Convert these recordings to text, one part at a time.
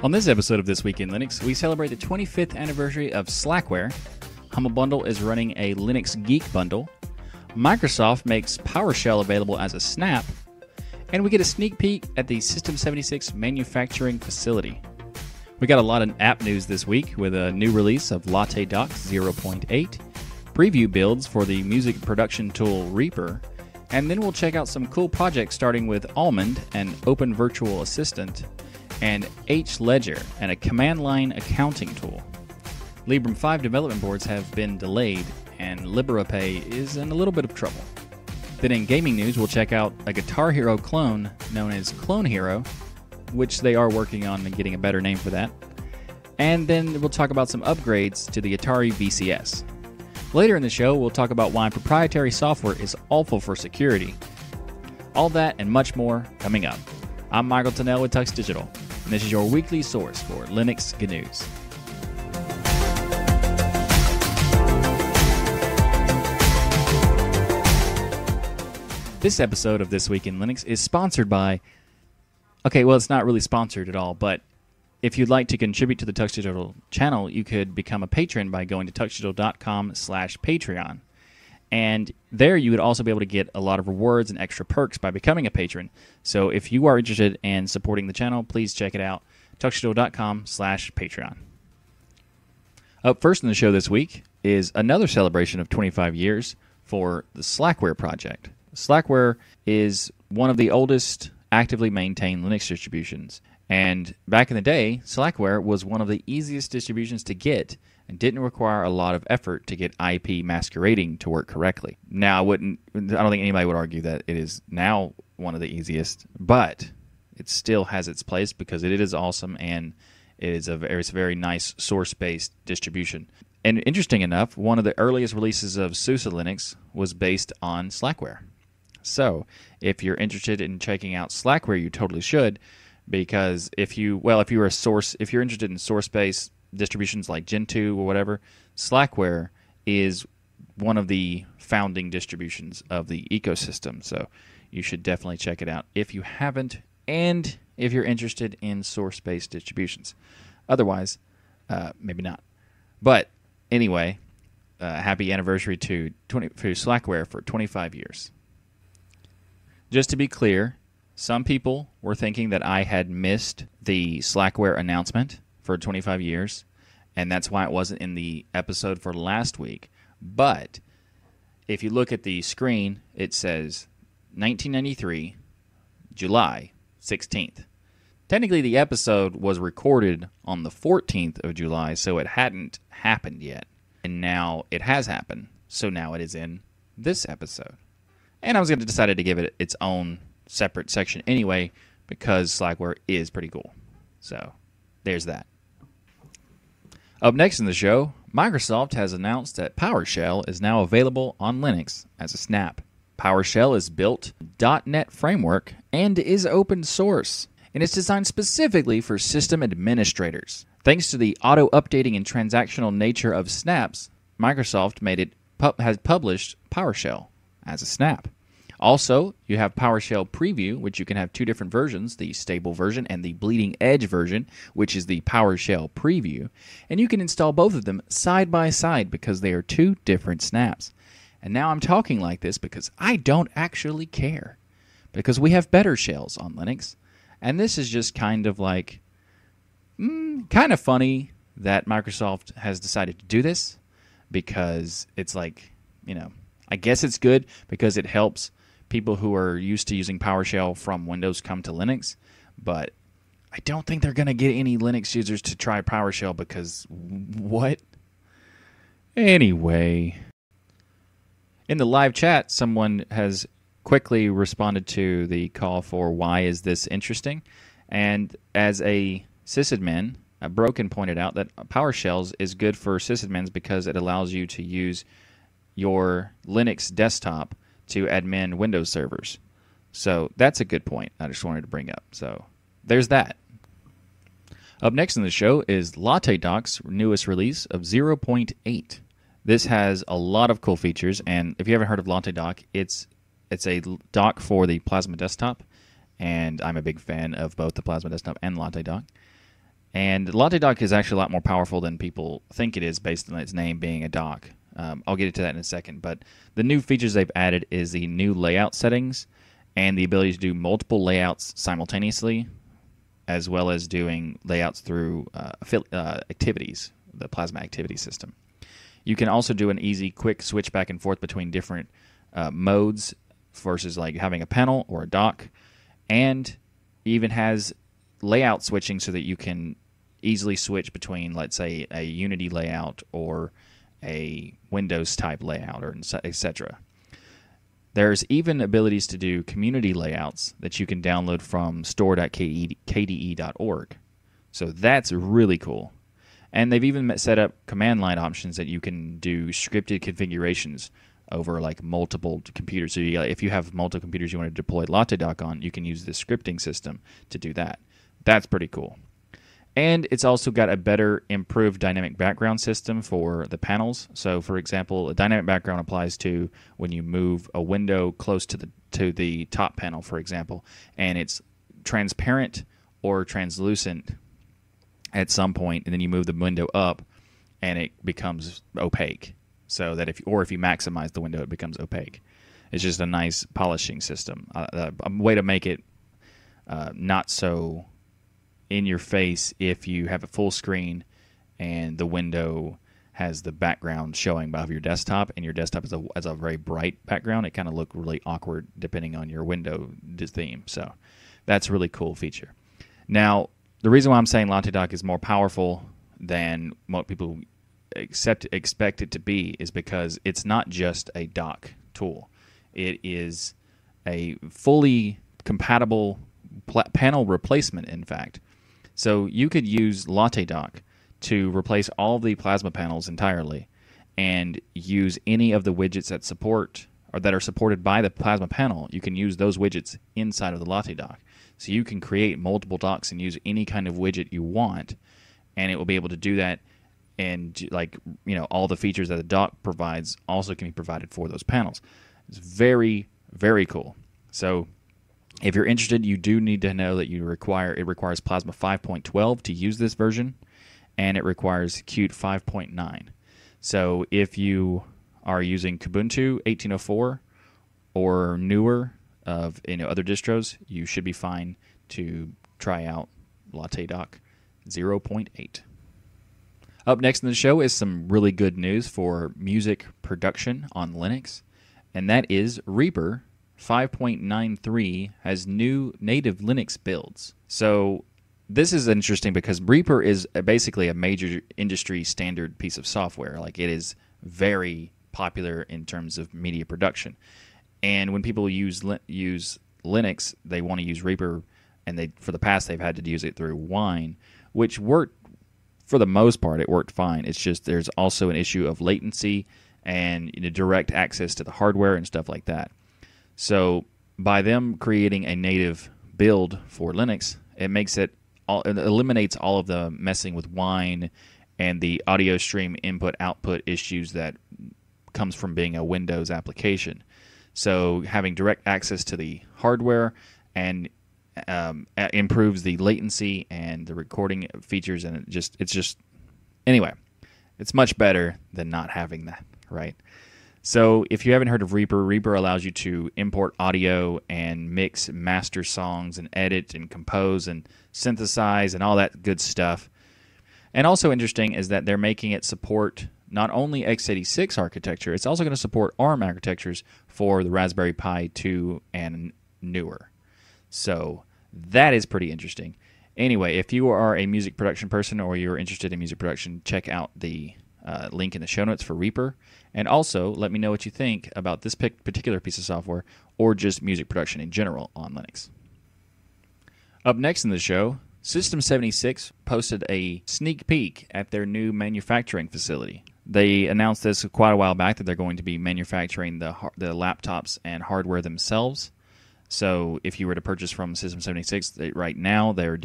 On this episode of This Week in Linux, we celebrate the 25th anniversary of Slackware. Humble Bundle is running a Linux Geek Bundle. Microsoft makes PowerShell available as a snap. And we get a sneak peek at the System76 Manufacturing Facility. We got a lot of app news this week with a new release of Latte Dock 0.8, preview builds for the music production tool REAPER, and then we'll check out some cool projects starting with Almond, an Open Virtual Assistant, and hledger, and a command line accounting tool. Librem 5 development boards have been delayed, and Liberapay is in a little bit of trouble. Then in gaming news, we'll check out a Guitar Hero clone known as Clone Hero, which they are working on and getting a better name for that. And then we'll talk about some upgrades to the Atari VCS. Later in the show, we'll talk about why proprietary software is awful for security. All that and much more coming up. I'm Michael Tennell with TuxDigital, and this is your weekly source for Linux GNews. This episode of This Week in Linux is sponsored by... Okay, well, it's not really sponsored at all, but if you'd like to contribute to the TuxDigital channel, you could become a patron by going to tuxdigital.com/Patreon. And there you would also be able to get a lot of rewards and extra perks by becoming a patron. So if you are interested in supporting the channel, please check it out, tuxdigital.com/Patreon. Up first in the show this week is another celebration of 25 years for the Slackware project. Slackware is one of the oldest actively maintained Linux distributions. And back in the day, Slackware was one of the easiest distributions to get and didn't require a lot of effort to get IP masquerading to work correctly. Now, I don't think anybody would argue that it is now one of the easiest, but it still has its place because it is awesome and it's a very nice source-based distribution. And interesting enough, one of the earliest releases of SUSE Linux was based on Slackware. So, if you're interested in checking out Slackware, you totally should, because if you're interested in source-based distributions like Gentoo or whatever, Slackware is one of the founding distributions of the ecosystem. So, you should definitely check it out if you haven't, and if you're interested in source-based distributions. Otherwise, maybe not. But anyway, happy anniversary to Slackware for 25 years. Just to be clear, some people were thinking that I had missed the Slackware announcement for 25 years, and that's why it wasn't in the episode for last week. But if you look at the screen, it says 1993, July 16th. Technically, the episode was recorded on the 14th of July, so it hadn't happened yet. And now it has happened, so now it is in this episode. And I was going to decide to give it its own separate section anyway, because Slackware is pretty cool. So, there's that. Up next in the show, Microsoft has announced that PowerShell is now available on Linux as a snap. PowerShell is built .NET framework and is open source, and it's designed specifically for system administrators. Thanks to the auto-updating and transactional nature of snaps, Microsoft has published PowerShell as a snap. Also, you have PowerShell Preview, which you can have two different versions, the stable version and the bleeding edge version, which is the PowerShell Preview. And you can install both of them side by side because they are two different snaps. And now I'm talking like this because I don't actually care, because we have better shells on Linux. And this is just kind of like, kind of funny that Microsoft has decided to do this, because it's like, I guess it's good because it helps people who are used to using PowerShell from Windows come to Linux, but I don't think they're going to get any Linux users to try PowerShell because what? Anyway, in the live chat, someone has quickly responded to the call for why is this interesting, and as a sysadmin, Broken pointed out that PowerShells is good for sysadmins because it allows you to use your Linux desktop to admin Windows servers. So that's a good point I just wanted to bring up. So there's that. Up next in the show is Latte Dock's newest release of 0.8. This has a lot of cool features, and if you haven't heard of Latte Dock, it's a dock for the Plasma desktop, and I'm a big fan of both the Plasma desktop and Latte Dock. And Latte Dock is actually a lot more powerful than people think it is based on its name being a dock. I'll get into that in a second. But the new features they've added is the new layout settings and the ability to do multiple layouts simultaneously, as well as doing layouts through activities, the Plasma Activity System. You can also do an easy, quick switch back and forth between different modes versus like having a panel or a dock, and even has layout switching so that you can easily switch between, let's say, a Unity layout or a Windows type layout, or etc. There's even abilities to do community layouts that you can download from store.kde.org. So that's really cool. And they've even set up command line options that you can do scripted configurations over like multiple computers. So if you have multiple computers you want to deploy Latte Dock on, you can use the scripting system to do that. That's pretty cool. And it's also got a better, improved dynamic background system for the panels. So, for example, a dynamic background applies to when you move a window close to the top panel, for example, and it's transparent or translucent at some point, and then you move the window up, and it becomes opaque. So that if you maximize the window, it becomes opaque. It's just a nice polishing system, a way to make it not so in your face if you have a full screen and the window has the background showing above your desktop, and your desktop is a very bright background. It kind of looks really awkward depending on your window theme. So that's a really cool feature. Now, the reason why I'm saying Latte Dock is more powerful than what people expect it to be is because it's not just a dock tool. It is a fully compatible panel replacement, in fact. So you could use Latte Dock to replace all the plasma panels entirely and use any of the widgets that support or that are supported by the plasma panel. You can use those widgets inside of the Latte Dock. So you can create multiple docks and use any kind of widget you want, and it will be able to do that. And all the features that the dock provides also can be provided for those panels. It's very, very cool. So if you're interested, you do need to know that it requires Plasma 5.12 to use this version, and it requires Qt 5.9. So if you are using Kubuntu 18.04 or newer of other distros, you should be fine to try out Latte Dock 0.8. Up next in the show is some really good news for music production on Linux, and that is REAPER 5.93 has new native Linux builds. So this is interesting because REAPER is basically a major industry standard piece of software. Like, it is very popular in terms of media production. And when people use Linux, they want to use REAPER, and for the past they've had to use it through Wine, which worked for the most part. It worked fine. It's just there's also an issue of latency and direct access to the hardware and stuff like that. So by them creating a native build for Linux, it eliminates all of the messing with Wine and the audio stream input-output issues that comes from being a Windows application. So having direct access to the hardware and improves the latency and the recording features, and anyway, it's much better than not having that, right? So if you haven't heard of REAPER, REAPER allows you to import audio and mix, master songs, and edit and compose and synthesize and all that good stuff. And also interesting is that they're making it support not only x86 architecture, it's also going to support ARM architectures for the Raspberry Pi 2 and newer. So that is pretty interesting. Anyway, if you are a music production person or you're interested in music production, check out the link in the show notes for REAPER. And also, let me know what you think about this particular piece of software or just music production in general on Linux. Up next in the show, System76 posted a sneak peek at their new manufacturing facility. They announced this quite a while back that they're going to be manufacturing the laptops and hardware themselves. So if you were to purchase from System76 right now, they're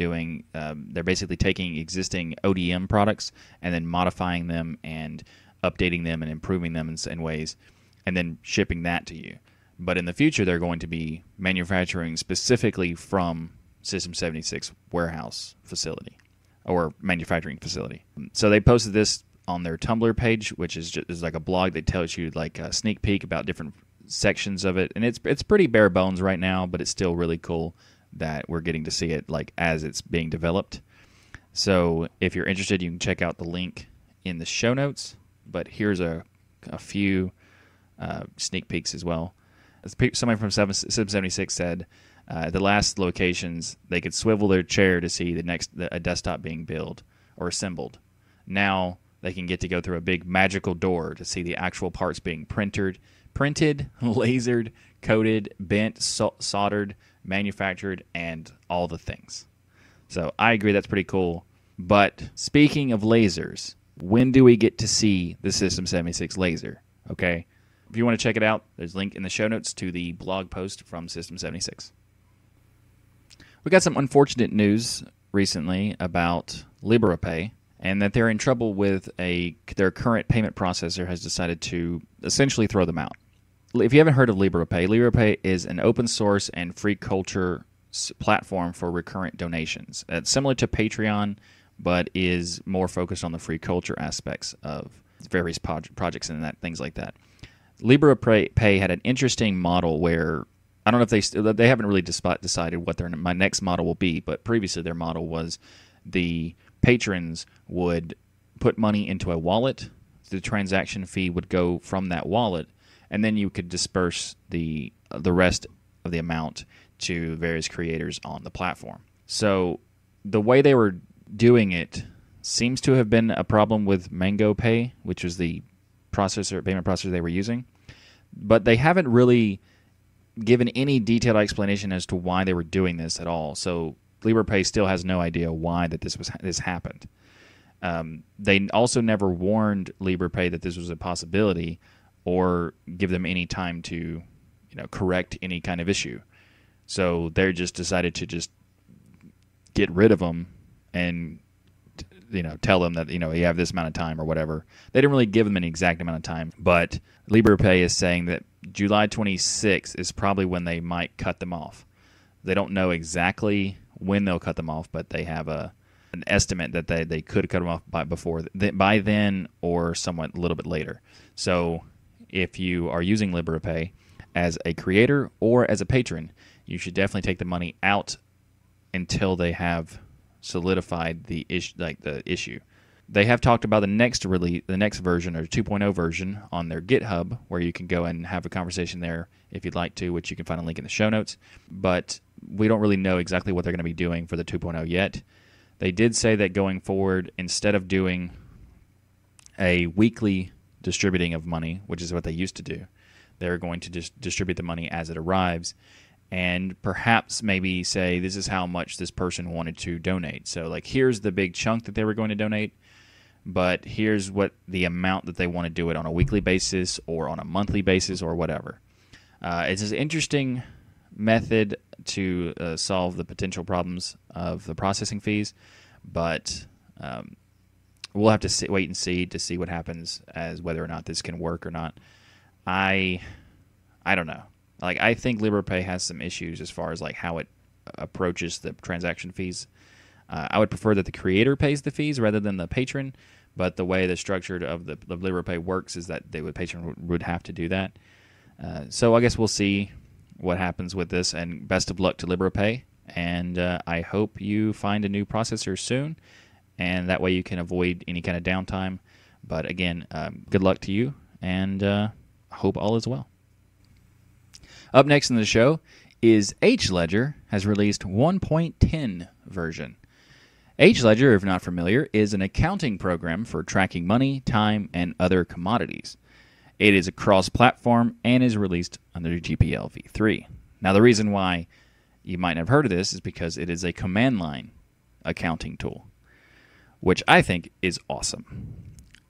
basically taking existing ODM products and then modifying them and updating them and improving them in ways, and then shipping that to you. But in the future, they're going to be manufacturing specifically from System76 warehouse facility. or manufacturing facility. So they posted this on their Tumblr page, which is like a blog that tells you like a sneak peek about different sections of it, and it's pretty bare bones right now, but it's still really cool that we're getting to see it like as it's being developed. So if you're interested, you can check out the link in the show notes. But here's a few sneak peeks as well. Somebody from System76 said at the last locations they could swivel their chair to see a desktop being built or assembled. Now they can get to go through a big magical door to see the actual parts being printed, lasered, coated, bent, soldered, manufactured, and all the things. So I agree that's pretty cool. But speaking of lasers, when do we get to see the System76 laser? Okay, if you want to check it out, there's a link in the show notes to the blog post from System76. We got some unfortunate news recently about Liberapay, and that they're in trouble with their current payment processor has decided to essentially throw them out. If you haven't heard of Liberapay is an open source and free culture platform for recurrent donations. It's similar to Patreon, but is more focused on the free culture aspects of various projects and things like that. Liberapay had an interesting model where, I don't know if they haven't really decided what my next model will be, but previously their model was the patrons would put money into a wallet, the transaction fee would go from that wallet, and then you could disperse the rest of the amount to various creators on the platform. So the way they were doing it seems to have been a problem with Mango Pay, which was the payment processor they were using, but they haven't really given any detailed explanation as to why they were doing this at all. So Liberapay still has no idea why this happened. They also never warned Liberapay that this was a possibility, or give them any time to, correct any kind of issue. So they just decided to just get rid of them and tell them that you have this amount of time or whatever. They didn't really give them an exact amount of time, but Liberapay is saying that July 26th is probably when they might cut them off. They don't know exactly when they'll cut them off, but they have an estimate that they could cut them off by then or somewhat a little bit later. So if you are using Liberapay as a creator or as a patron, you should definitely take the money out until they have solidified the issue. They have talked about the next version, or 2.0 version, on their GitHub, where you can go and have a conversation there if you'd like to, which you can find a link in the show notes. But we don't really know exactly what they're going to be doing for the 2.0 yet. They did say that going forward, instead of doing a weekly distributing of money, which is what they used to do, they're going to just distribute the money as it arrives, and perhaps maybe say this is how much this person wanted to donate. So like, here's the big chunk that they were going to donate, but here's what the amount that they want to do it on a weekly basis or on a monthly basis or whatever. It's an interesting method to solve the potential problems of the processing fees, but we'll have to wait and see to see what happens as whether or not this can work or not. I don't know. Like, I think Liberapay has some issues as far as like how it approaches the transaction fees. I would prefer that the creator pays the fees rather than the patron, but the way the structure of the Liberapay works is that the patron would have to do that. So I guess we'll see what happens with this, and best of luck to Liberapay, and I hope you find a new processor soon, and that way you can avoid any kind of downtime. But again, good luck to you, and hope all is well. Up next in the show is hledger has released 1.10 version. hledger, if not familiar, is an accounting program for tracking money, time, and other commodities. It is a cross-platform and is released under GPL v3. Now, the reason why you might not have heard of this is because it is a command line accounting tool, which I think is awesome.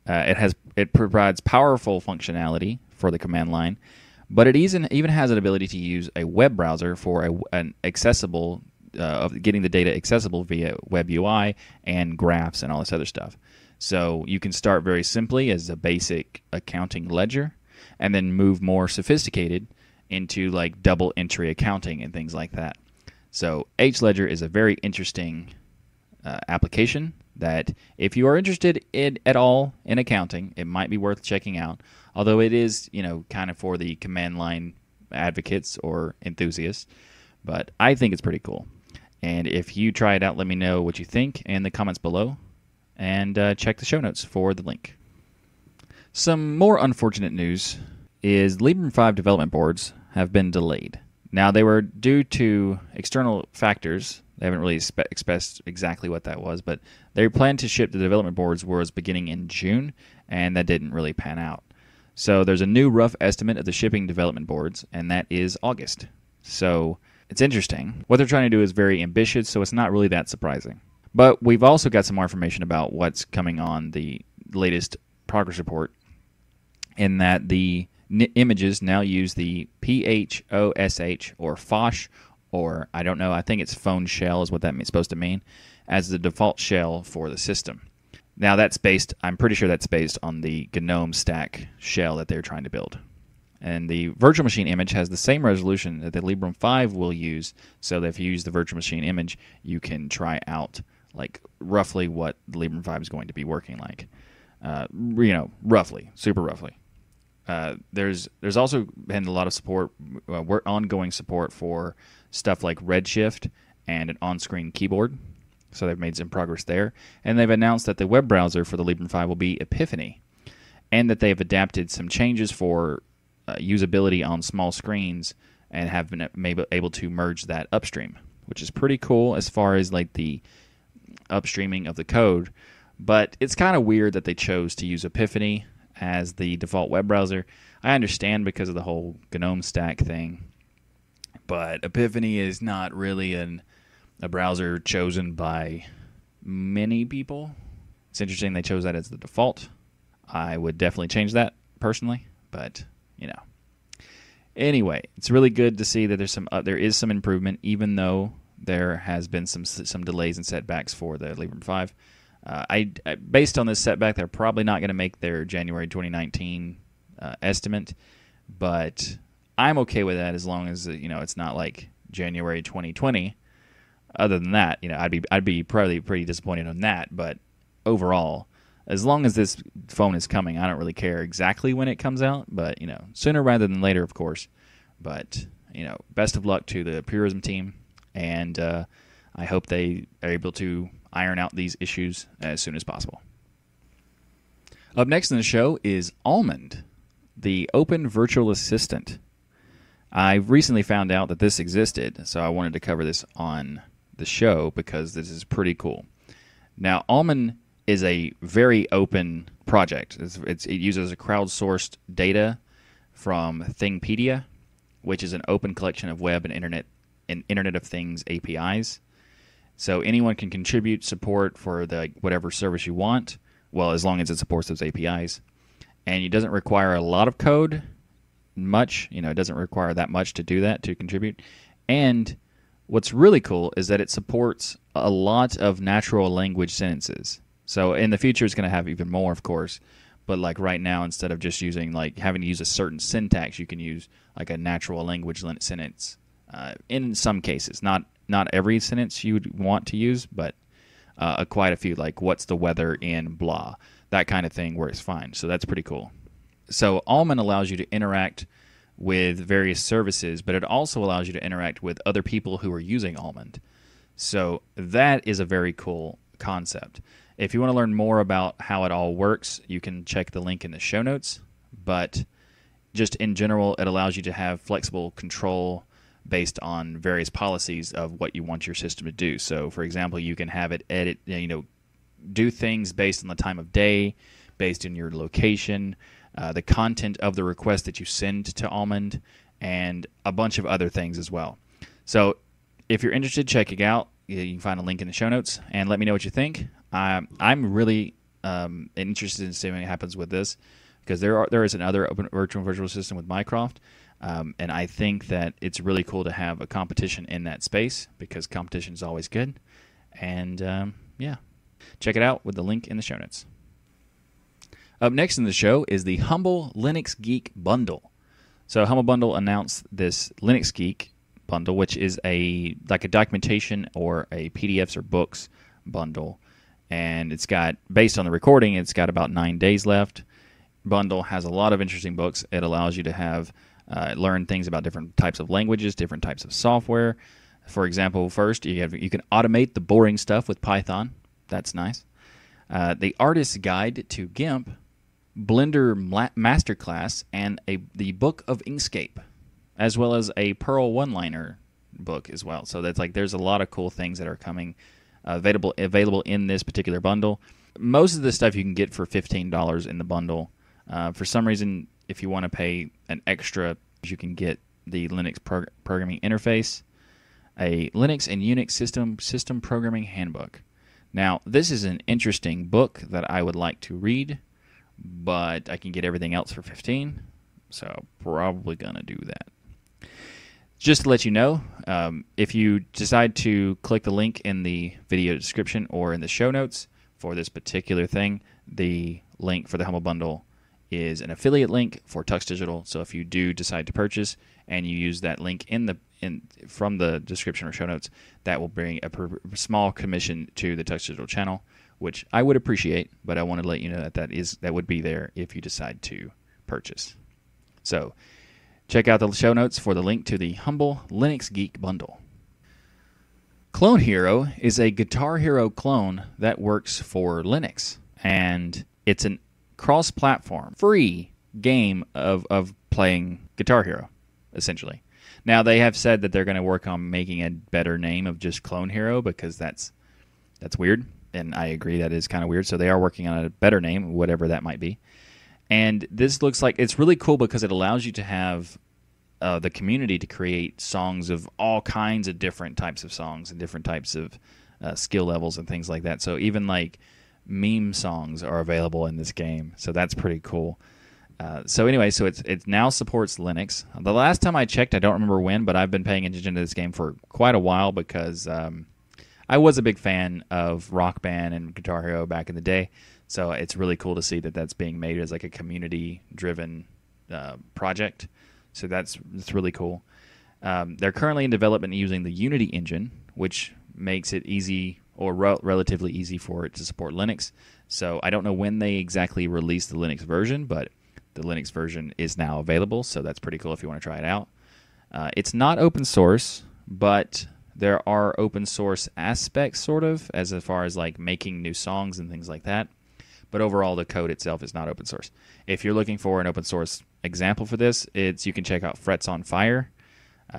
It provides powerful functionality for the command line, but it even has an ability to use a web browser for an accessible of getting the data accessible via web UI and graphs and all this other stuff. So you can start very simply as a basic accounting ledger, and then move more sophisticated into like double entry accounting and things like that. So hledger is a very interesting application that if you are interested at all in accounting, it might be worth checking out. Although it is, kind of for the command line advocates or enthusiasts. But I think it's pretty cool. And if you try it out, let me know what you think in the comments below. And check the show notes for the link. Some more unfortunate news is Librem 5 development boards have been delayed. Now, they were due to external factors. They haven't really expressed exactly what that was, but their plan to ship the development boards was beginning in June, and that didn't really pan out. So there's a new rough estimate of the shipping development boards, and that is August. So it's interesting. What they're trying to do is very ambitious, so it's not really that surprising. But we've also got some more information about what's coming on the latest progress report, in that the images now use the PHOSH or FOSH, or I don't know, I think it's phone shell is what that's supposed to mean, as the default shell for the system. Now I'm pretty sure that's based on the GNOME stack shell that they're trying to build. And the virtual machine image has the same resolution that the Librem 5 will use, so that if you use the virtual machine image, you can try out like roughly what the Librem 5 is going to be working like. Roughly, super roughly. There's also been a lot of support, ongoing support for stuff like Redshift and an on-screen keyboard. So they've made some progress there. And they've announced that the web browser for the Librem 5 will be Epiphany, and that they've adapted some changes for usability on small screens and have been able to merge that upstream, which is pretty cool as far as like the upstreaming of the code. But it's kind of weird that they chose to use Epiphany as the default web browser. I understand because of the whole GNOME stack thing, but Epiphany is not really a browser chosen by many people. It's interesting they chose that as the default. I would definitely change that personally, but Anyway, it's really good to see that there is some improvement, even though there has been some delays and setbacks for the Librem 5. Based on this setback, they're probably not going to make their January 2019 estimate, but I'm okay with that as long as it's not like January 2020. Other than that, I'd be probably pretty disappointed on that. But overall, as long as this phone is coming, I don't really care exactly when it comes out. But sooner rather than later, of course. But best of luck to the Purism team, and I hope they are able to iron out these issues as soon as possible. Up next in the show is Almond, the Open Virtual Assistant. I recently found out that this existed, so I wanted to cover this on the show because this is pretty cool. Now, Almond is a very open project. It uses a crowdsourced data from Thingpedia, which is an open collection of web and Internet of Things APIs. So anyone can contribute support for whatever service you want, well, as long as it supports those APIs. And it doesn't require a lot of code, it doesn't require that much to do that, to contribute. And what's really cool is that it supports a lot of natural language sentences. So in the future, it's going to have even more, of course. But like right now, instead of just using having to use a certain syntax, you can use like a natural language sentence. In some cases, not every sentence you would want to use, but quite a few, like what's the weather in blah, that kind of thing works fine. So that's pretty cool. So Almond allows you to interact with various services, but it also allows you to interact with other people who are using Almond. So that is a very cool concept. If you want to learn more about how it all works, you can check the link in the show notes. But just in general, it allows you to have flexible control based on various policies of what you want your system to do. So, for example, you can have it edit, do things based on the time of day, based on your location, the content of the request that you send to Almond, and a bunch of other things as well. So, if you're interested, check it out. You can find a link in the show notes, and let me know what you think. I'm really interested in seeing what happens with this, because there is another open virtual system with Mycroft. And I think that it's really cool to have a competition in that space, because competition is always good. And check it out with the link in the show notes. Up next in the show is the Humble Linux Geek Bundle. So Humble Bundle announced this Linux Geek Bundle, which is like a documentation or a PDFs or books bundle. and it's got, based on the recording, it's got about 9 days left. Bundle has a lot of interesting books. It allows you to have learn things about different types of languages, different types of software. For example, first you can automate the boring stuff with Python. That's nice. The Artist's Guide to GIMP, Blender Masterclass, and the Book of Inkscape, as well as a Perl one-liner book as well. So that's there's a lot of cool things that are coming available in this particular bundle. Most of the stuff you can get for $15 in the bundle. For some reason, if you want to pay an extra, you can get the Linux programming interface, a Linux and Unix system programming handbook. Now, this is an interesting book that I would like to read, but I can get everything else for $15, so probably gonna do that. Just to let you know, if you decide to click the link in the video description or in the show notes for this particular thing, the link for the Humble Bundle is an affiliate link for TuxDigital. So if you do decide to purchase and you use that link from the description or show notes, that will bring a small commission to the TuxDigital channel, which I would appreciate, but I wanted to let you know that would be there if you decide to purchase. So check out the show notes for the link to the Humble Linux Geek Bundle. Clone Hero is a Guitar Hero clone that works for Linux, and it's an cross-platform, free game of playing Guitar Hero, essentially. Now, they have said that they're going to work on making a better name of just Clone Hero, because that's weird, and I agree that is kind of weird. So they are working on a better name, whatever that might be. And this looks like it's really cool because it allows you to have the community to create songs of all kinds of different types of songs and different types of skill levels and things like that. So even meme songs are available in this game, so that's pretty cool. So it now supports Linux. The last time I checked, I don't remember when, but I've been paying attention to this game for quite a while because I was a big fan of Rock Band and Guitar Hero back in the day. So it's really cool to see that that's being made as a community-driven project. So that's really cool. They're currently in development using the Unity engine, which makes it easy or relatively easy for it to support Linux. So I don't know when they exactly release the Linux version, but the Linux version is now available, so that's pretty cool if you want to try it out. It's not open source, but there are open source aspects, sort of, as far as making new songs and things like that. But overall, the code itself is not open source. If you're looking for an open source example for this, you can check out Frets on Fire.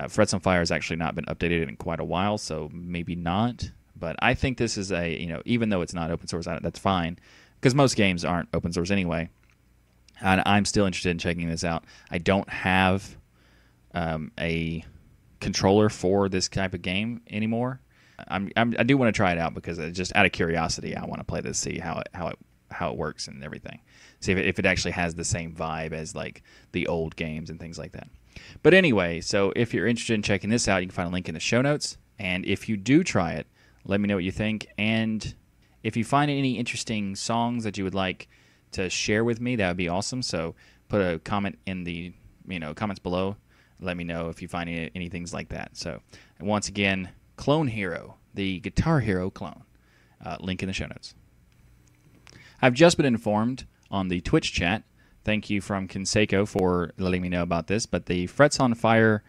Frets on Fire has actually not been updated in quite a while, so maybe not. But I think this is even though it's not open source, that's fine, because most games aren't open source anyway. And I'm still interested in checking this out. I don't have a controller for this type of game anymore. I do want to try it out because just out of curiosity, I want to play this, see how it works and everything. See if it actually has the same vibe as the old games and things like that. But anyway, so if you're interested in checking this out, you can find a link in the show notes. And if you do try it, let me know what you think. And if you find any interesting songs that you would like to share with me, that would be awesome. So put a comment in the comments below. Let me know if you find any things like that. So and once again, Clone Hero, the Guitar Hero clone. Link in the show notes. I've just been informed on the Twitch chat. Thank you from Kinseiko for letting me know about this. But the Frets on Fire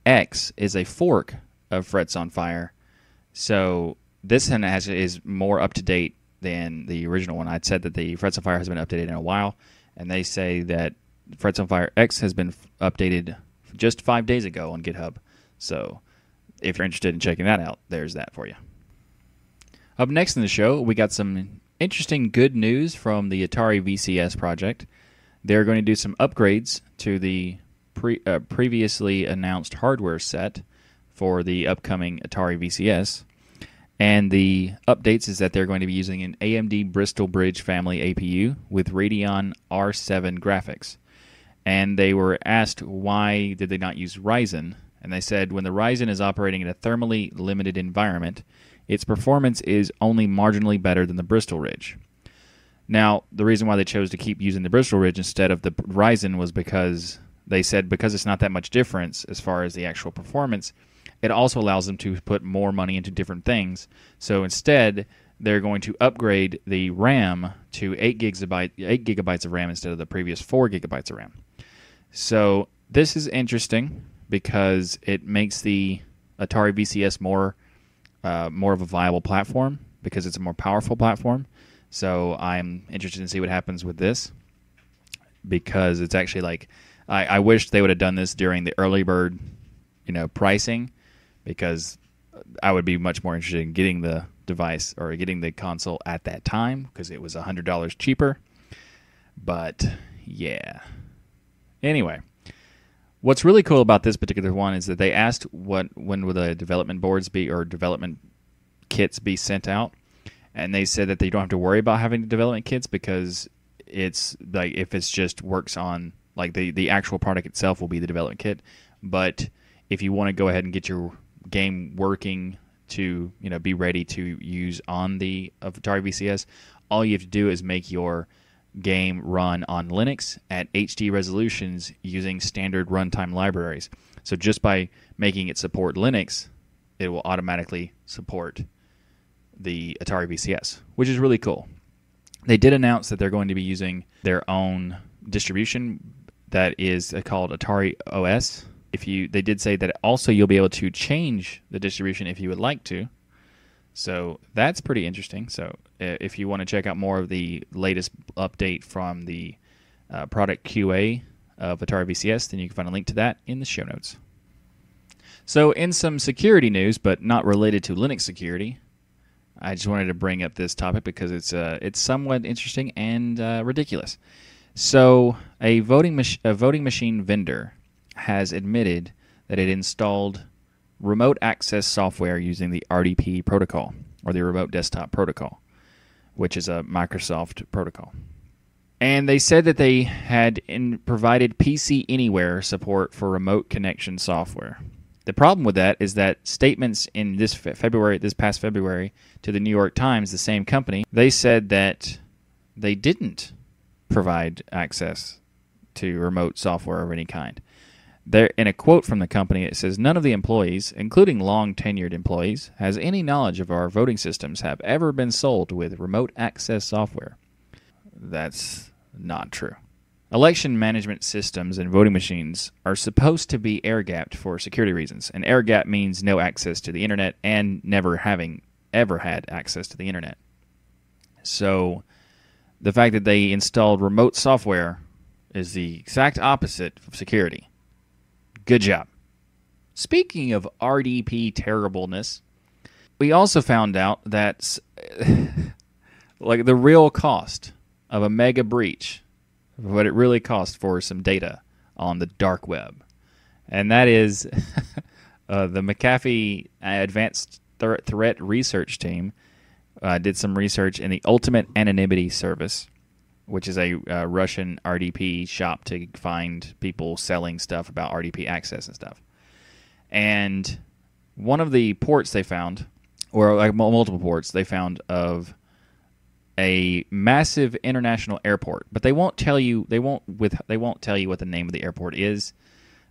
X is a fork of Frets on Fire. So this one is more up to date than the original one. I'd said that the Frets on Fire has been updated in a while, and they say that Frets on Fire X has been updated just 5 days ago on GitHub. So if you're interested in checking that out, there's that for you. Up next in the show, we got some interesting good news from the Atari VCS project. They're going to do some upgrades to the previously announced hardware set for the upcoming Atari VCS. And the updates is that they're going to be using an AMD Bristol Bridge family APU with Radeon R7 graphics. And they were asked why did they not use Ryzen, and they said when the Ryzen is operating in a thermally limited environment, its performance is only marginally better than the Bristol Ridge. Now, the reason why they chose to keep using the Bristol Ridge instead of the Ryzen was because they said because it's not that much difference as far as the actual performance, it also allows them to put more money into different things. So instead, they're going to upgrade the RAM to 8 gigabytes of RAM instead of the previous 4 gigabytes of RAM. So this is interesting because it makes the Atari VCS more of a viable platform because it's a more powerful platform. So I'm interested to see what happens with this because it's actually like I wish they would have done this during the early bird, pricing, because I would be much more interested in getting the device or getting the console at that time because it was $100 cheaper. But yeah. Anyway, what's really cool about this particular one is that they asked when will the development boards be or development kits be sent out, and they said that they don't have to worry about having development kits because it's like if it's just works on like the actual product itself will be the development kit. But if you want to go ahead and get your game working to be ready to use on the Atari VCS, all you have to do is make your game run on Linux at HD resolutions using standard runtime libraries. So just by making it support Linux, it will automatically support the Atari VCS, which is really cool. They did announce that they're going to be using their own distribution that is called Atari OS. They did say that also you'll be able to change the distribution if you would like to. So that's pretty interesting. So if you want to check out more of the latest update from the product QA of Atari VCS, then you can find a link to that in the show notes. So in some security news, but not related to Linux security, I just wanted to bring up this topic because it's somewhat interesting and ridiculous. So a voting machine vendor has admitted that it installed remote access software using the RDP protocol, or the Remote Desktop Protocol, which is a Microsoft protocol. And they said that they had provided PC Anywhere support for remote connection software. The problem with that is that statements in this past February, to the New York Times, the same company, they said that they didn't provide access to remote software of any kind. There, in a quote from the company, it says, "None of the employees, including long-tenured employees, has any knowledge of our voting systems have ever been sold with remote access software." That's not true. Election management systems and voting machines are supposed to be air-gapped for security reasons, and air-gap means no access to the internet and never having ever had access to the internet. So the fact that they installed remote software is the exact opposite of security. Good job. Speaking of RDP terribleness, we also found out that like the real cost of a mega breach, what it really cost for some data on the dark web, and that is the McAfee Advanced Threat Research Team did some research in the Ultimate Anonymity Service, which is a Russian RDP shop to find people selling stuff about RDP access and stuff. And one of the ports they found, or like multiple ports they found of a massive international airport, but they won't tell you tell you what the name of the airport is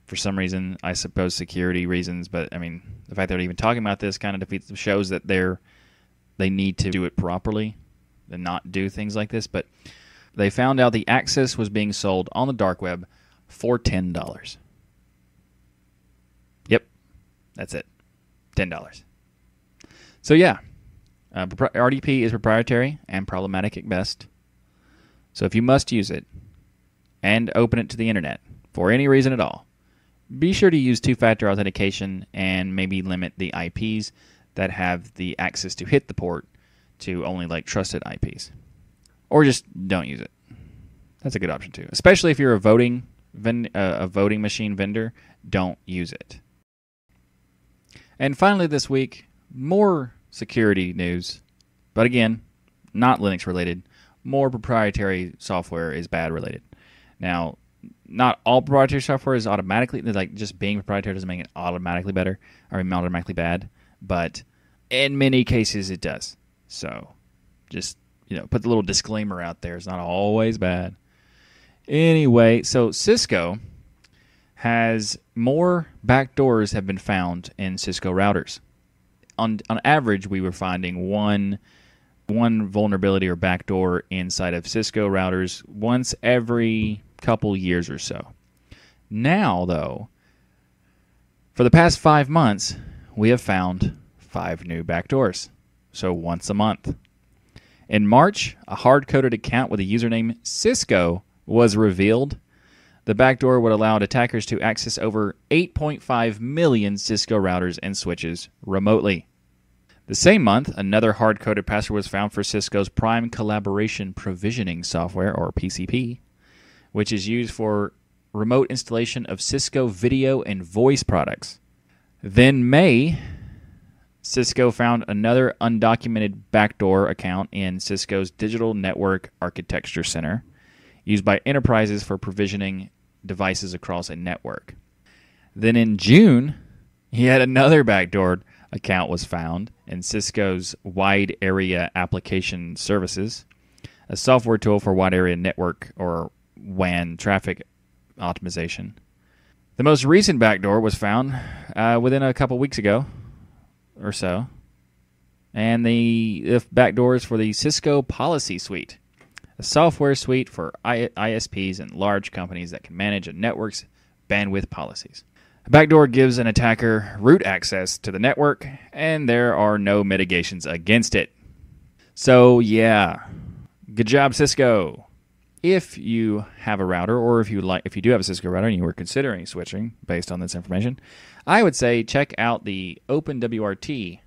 for some reason. I suppose security reasons, but I mean the fact they're even talking about this kind of shows that they need to do it properly and not do things like this. But they found out the access was being sold on the dark web for $10. Yep, that's it, $10. So yeah, RDP is proprietary and problematic at best. So if you must use it and open it to the internet for any reason at all, be sure to use two-factor authentication and maybe limit the IPs that have the access to hit the port to only like trusted IPs. Or just don't use it. That's a good option too. Especially if you're a voting machine vendor, don't use it. And finally this week, more security news. But again, not Linux related. More proprietary software is bad related. Now, not all proprietary software is automatically, like just being proprietary doesn't make it automatically better or automatically bad. But in many cases it does. So just put the little disclaimer out there. It's not always bad. Anyway, so Cisco has more backdoors have been found in Cisco routers. On average, we were finding one one vulnerability or backdoor inside of Cisco routers once every couple years or so. Now, though, for the past 5 months, we have found 5 new backdoors. So once a month. In March, a hard-coded account with the username Cisco was revealed. The backdoor would allow attackers to access over 8.5 million Cisco routers and switches remotely. The same month, another hard-coded password was found for Cisco's Prime Collaboration Provisioning Software, or PCP, which is used for remote installation of Cisco video and voice products. Then May, Cisco found another undocumented backdoor account in Cisco's Digital Network Architecture Center, used by enterprises for provisioning devices across a network. Then in June, yet another backdoor account was found in Cisco's Wide Area Application Services, a software tool for wide area network or WAN traffic optimization. The most recent backdoor was found within a couple weeks ago or so, and the backdoor is for the Cisco Policy Suite, a software suite for ISPs and large companies that can manage a network's bandwidth policies. A backdoor gives an attacker root access to the network, and there are no mitigations against it. So yeah, good job, Cisco. If you have a router, or if you do have a Cisco router and you were considering switching based on this information, I would say check out the OpenWRT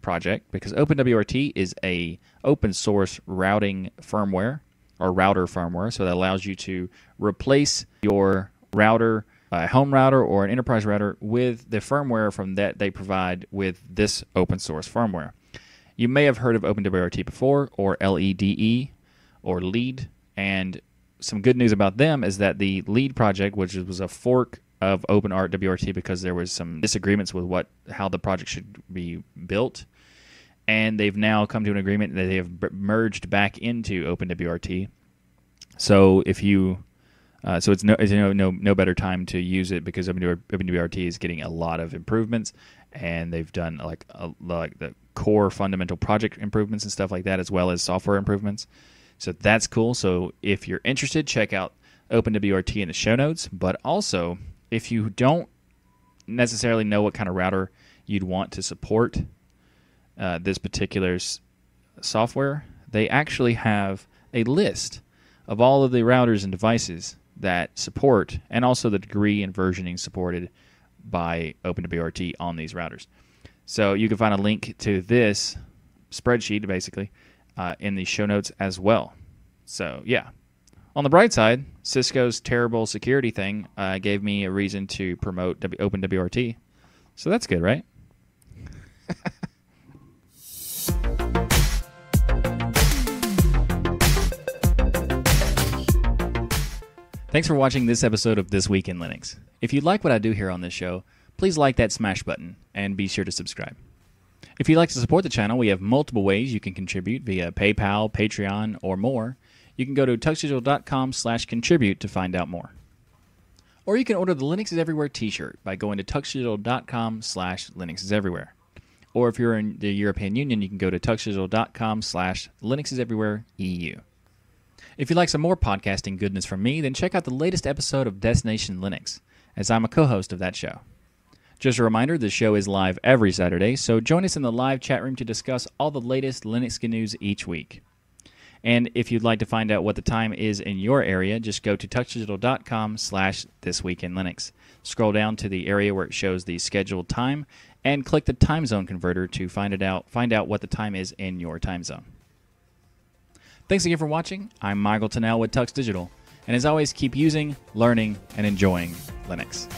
project, because OpenWRT is a open source routing firmware or router firmware, so that allows you to replace your router, a home router or an enterprise router, with the firmware from that they provide with this open source firmware. You may have heard of OpenWRT before, or LEDE, or LEAD. And some good news about them is that the LEAD project, which was a fork of OpenWRT because there was some disagreements with how the project should be built, and they've now come to an agreement that they have merged back into OpenWRT. So if you, it's no better time to use it, because OpenWRT is getting a lot of improvements, and they've done like the core fundamental project improvements and stuff like that, as well as software improvements. So that's cool. So if you're interested, check out OpenWRT in the show notes. But also, if you don't necessarily know what kind of router you'd want to support this particular software, they actually have a list of all of the routers and devices that support, and also the degree and versioning supported by OpenWRT on these routers. So you can find a link to this spreadsheet, basically, in the show notes as well. So, yeah. On the bright side, Cisco's terrible security thing gave me a reason to promote OpenWRT. So that's good, right? Thanks for watching this episode of This Week in Linux. If you like what I do here on this show, please like that smash button and be sure to subscribe. If you'd like to support the channel, we have multiple ways you can contribute via PayPal, Patreon, or more. You can go to TuxDigital.com/contribute to find out more. Or you can order the Linux is Everywhere t-shirt by going to TuxDigital.com/Linux is Everywhere. Or if you're in the European Union, you can go to TuxDigital.com/Linux is Everywhere EU. If you'd like some more podcasting goodness from me, then check out the latest episode of Destination Linux, as I'm a co-host of that show. Just a reminder, the show is live every Saturday, so join us in the live chat room to discuss all the latest Linux news each week. And if you'd like to find out what the time is in your area, just go to TuxDigital.com/thisweekinlinux. Scroll down to the area where it shows the scheduled time, and click the time zone converter to find out what the time is in your time zone. Thanks again for watching. I'm Michael Tennell with TuxDigital, and as always, keep using, learning, and enjoying Linux.